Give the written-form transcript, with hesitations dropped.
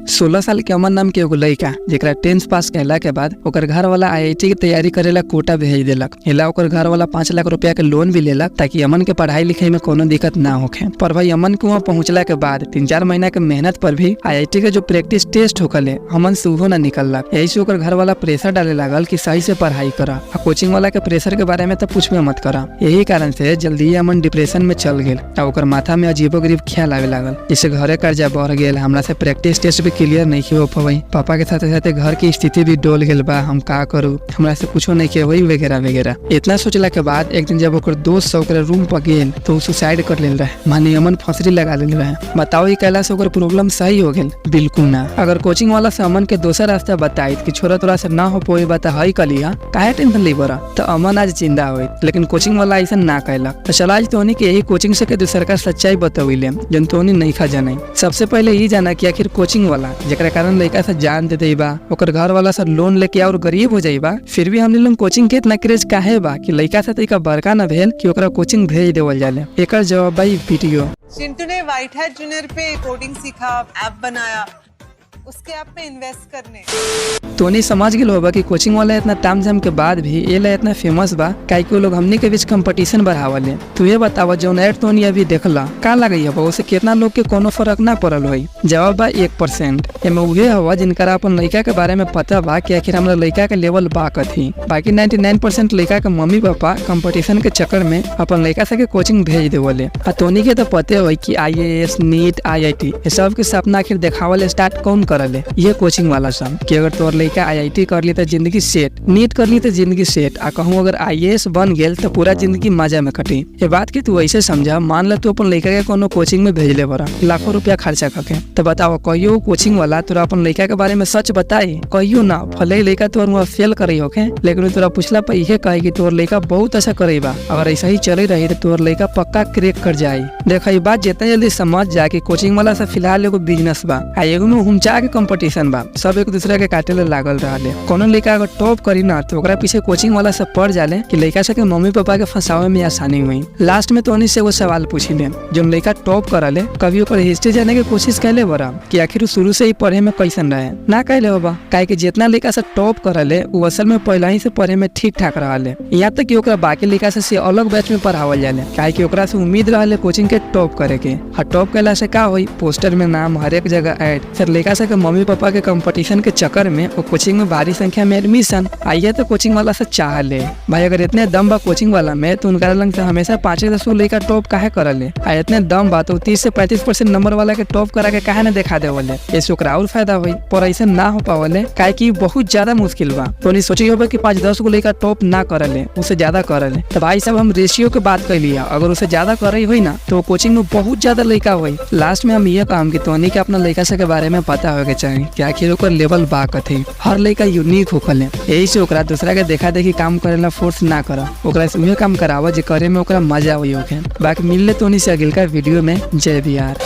16 साल के अमन नाम के एगो लड़का जेकरा 10th पास कैला के बाद ओकर घर वाला IIT की तैयारी करेला कोटा भेज देलक। हिला ओकर घर वाला 5 लाख रुपया के लोन भी लेलक ताकि अमन के पढ़ाई लिखाई में कोनो दिक्कत ना होखे। पर भाई अमन के वहाँ पहुँचला के बाद 3-4 महीना के मेहनत पर भी IIT के जो प्रैक्टिस टेस्ट होकले अमन से उहो ना निकलक। यही से ओकर घर वाला प्रेशर डाले लागल कि सही से पढ़ाई करा। कोचिंग वाला के प्रेशर के बारे में तो पूछबे मत करा। यही कारण से जल्दी अमन डिप्रेशन में चल गेल। ओकर माथा में अजीबोगरीब ख्याल आवे लागल, जैसे घरे कर्जा बढ़ गेल, हमरा से प्रैक्टिस टेस्ट भी क्लियर नहीं हो पाई, पापा के साथ साथ घर की स्थिति भी डोल गेल बा, हम का करूं, हमरा से कुछो नहीं के होई वगैरह वगैरह। इतना सोचला के बाद एक दिन जब ओकर दोस्त सब ओकर रूम पर गेल तो उ सुसाइड कर लेल रहे, माने अमन फंसरी लगा लेल रहे। बताओ ई कैला से ओकर प्रॉब्लम सही हो गेल? बिल्कुल ना। अगर कोचिंग वाला से अमन के दूसरा रास्ता बताई कि छोरा तोरा से ना हो पोई बता हई कलिया, काहे टेंशन ली बरा, तो अमन आज जिंदा होई। लेकिन कोचिंग वाला ऐसा ना कैला। तो चला आज तोनी के यही कोचिंग से के दूसर का सच्चाई बताविले जन तोनी नहीं खा जाने। सबसे पहले ये जाना कि आखिर कोचिंग वाला जेकरा कारण लड़का से जान दे देबा, ओकर घर वाला से लोन लेके और गरीब हो जाइबा, फिर भी हमने लोग कोचिंग के इतना क्रेज काहे बा कि लड़का से तरीका बड़का ना भेल कि ओकरा कोचिंग भेज देवल जाले। एकर जवाब भाई वीडियो। चिंटू ने व्हाइट हैट जूनियर पे कोडिंग सीखा, ऐप बनाया, उसके ऐप में इन्वेस्ट करने। तोनी समझ गेल होगा कि कोचिंग वाला इतना ताम झाम के बाद भी ये ला इतना फेमस बा काहे कि लोग हमनी के बीच कंपटीशन बढ़ावले। तू ये बतावा जौन ऐड तोनी अभी देखला का लगई है उससे कितना लोग के कोनो फर्क ना पड़ल होई? जवाब बा 1%। एमे उहे हवा जिनका अपन लड़का के बारे में पता बा कि आखिर हमरा लड़का के लेवल बा कथी। बाकी 99% लड़का के मम्मी पापा कंपटीशन के चक्कर में अपन लड़का से के कोचिंग भेज देवले। आ तोनी के तो पते होई कि IAS, नीट, IIT ये सब के सपना आखिर देखावल स्टार्ट कौन करले? ये कोचिंग वाला सब। कि अगर तोर लड़का IIT कर ली तो जिंदगी सेट, नीट कर ली तो जिंदगी सेट, आ कहूँ अगर IAS बन गेल तो पूरा जिंदगी मजा में कटी। ये बात की तू ऐसे समझा, मान ले तू अपन लड़का के कोनो कोचिंग में भेजले बड़ा लाखों रुपया खर्चा करके, तो बताओ कहियो कोचिंग वाला तोरा अपन लड़का के बारे में सच बताई? कहियो ना। भले लड़का तोर वहाँ फेल करे होके, लेकिन तोरा पूछला पर यह कहे कि तोर लड़का बहुत अच्छा करेबा, अगर ऐसा ही चले रही तो तोर लड़का पक्का क्रैक कर जाये। देखा ये बात जितना जल्दी समझ जा कि कोचिंग वाला से फिलहाल एगो बिजनेस बा, एगो में हुमचा के कंपटीशन बा, सब एक दूसरे के काटे लागल रहले। कोनो लड़का अगर टॉप करी ना तो ओकरा पीछे कोचिंग वाला से पड़ जाले कि लड़का से के मम्मी पापा के फंसावे में आसानी हुई। लास्ट में तो उन्हीं से वो सवाल पूछी ले जो लड़का टॉप करले कभी ओकर हिस्ट्री जाने की कोशिश कैले बरा कि आखिर शुरू से ही पढ़े में कैसन रहे? ना कैले होबा, काहे कि जितना लड़का से टॉप करले वो असल में पहले ही से पढ़े में ठीक ठाक रहले। यहाँ तक कि ओकरा बाकी लड़का से अलग बैच में पढ़ावल जाले, काहे कि ओकरा से उम्मीद रहले कोचिंग के टॉप करे के। और टॉप कैला से का होई? पोस्टर में नाम, हर एक जगह ऐड। फिर लड़का से के मम्मी पापा के कंपटीशन के चक्कर में वो कोचिंग में भारी संख्या में एडमिशन आइए तो कोचिंग वाला से चाह ले। भाई अगर इतने दम बा कोचिंग वाला में तो उनका लंग से हमेशा 5-10 लड़का टॉप काहे करले? आ इतने दम बा तो 30 से 35% नंबर वाला के टॉप करा के काहे ना दिखा देवले? इससे ओकरा और फायदा होई। पर ऐसे ना हो पावले काहे कि बहुत ज्यादा मुश्किल बा। तो नहीं सोची होबे कि 5-10 लड़का टॉप ना करले, उससे ज्यादा करले। तो भाई सब हम रेशियो के बात कर लिया, अगर उसे ज्यादा करे हुई ना तो कोचिंग में बहुत ज्यादा लड़का हुई। लास्ट में हम ये काम की तोनी के अपना लड़का से के बारे में पता होके चाहिए कि आखिर ओकर लेवल बा कथी। हर लड़का यूनिक होखले, यही से ओकरा दूसरा के देखा देखी काम करेला फोर्स ना करा, ओकरा से उहे काम करावा जे करे में ओकरा मजा होई होखे। बाकी मिलले तोनी से अगला वीडियो में। जय बिहार।